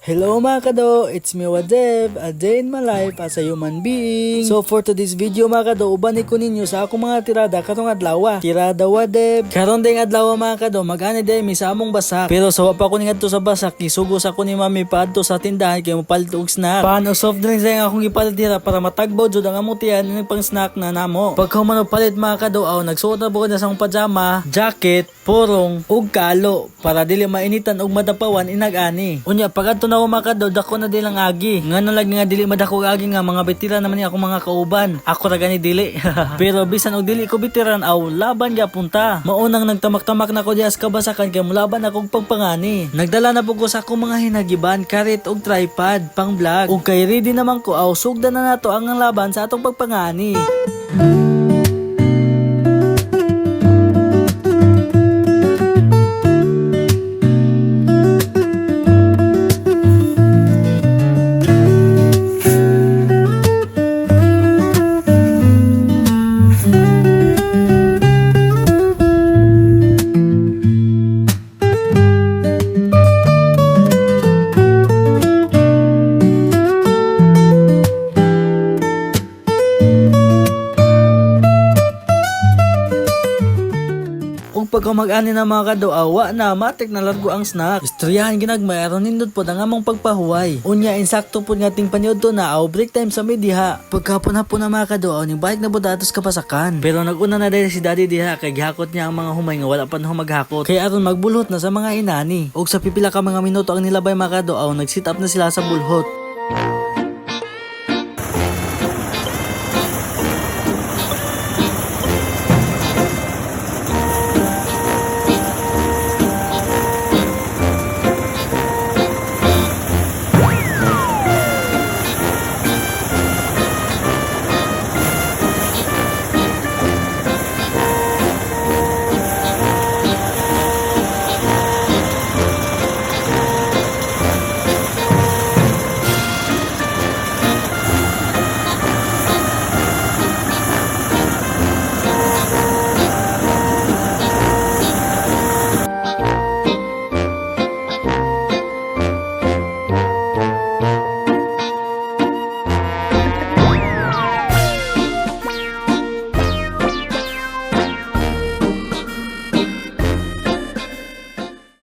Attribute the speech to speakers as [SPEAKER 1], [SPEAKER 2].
[SPEAKER 1] Hello mga kado, it's me Wadev, a day in my life as a human being. So for today's video mga kado, ubanay ko ninyo sa akong mga tirada katong adlaw. Tirada Wadev. Karon ding adlaw mga kado, mag-ani day mi sa among basak. Pero sa wa pa ko ngadto sa basak, isugos ako ni mami paadto sa tindahan kay mopalit og snack. Paano soft drinks lang akong ipalit dira para matagbaw jud ang among tiyan ning pang snack na namo. Pagka man palit mga kado, nagsuot na ko na sa akong pajama, jacket, porong ug kalo para dili mainitan og madapawan inag-ani. Unya pagadto na mga kado, dako na dilang agi. Ngano lagi nga dili madako agi nga mga betira naman ni ako mga kauban. Ako ra gani dili. Pero bisan og dili ko betiran aw laban ya punta. Maunang nagtamak-tamak na ko dias kabasakan kay mulaban akong pagpangani. Nagdala na po ko sa akong mga hinagiban, karit og tripod pang vlog. Ug kay ready naman ko aw sugdan na nato ang laban sa atong pagpangani. Pagka mag-ani na mga kado, awa na matik na largo ang snack. Istoryahan ginagmay aron nindot po ang among pagpahuway. Unya insakto po ngating paniod to na break time sa diha. Pagkapon hapon na mga kado, ning balik na po datos kapasakan. Pero naguna na dahil si daddy diha kay gihakot niya ang mga humay nga wala pa na maghakot. Kaya aron magbulhot na sa mga inani. Og sa pipila ka mga minuto ang nilabay mga kado, nag-sit up na sila sa bulhot.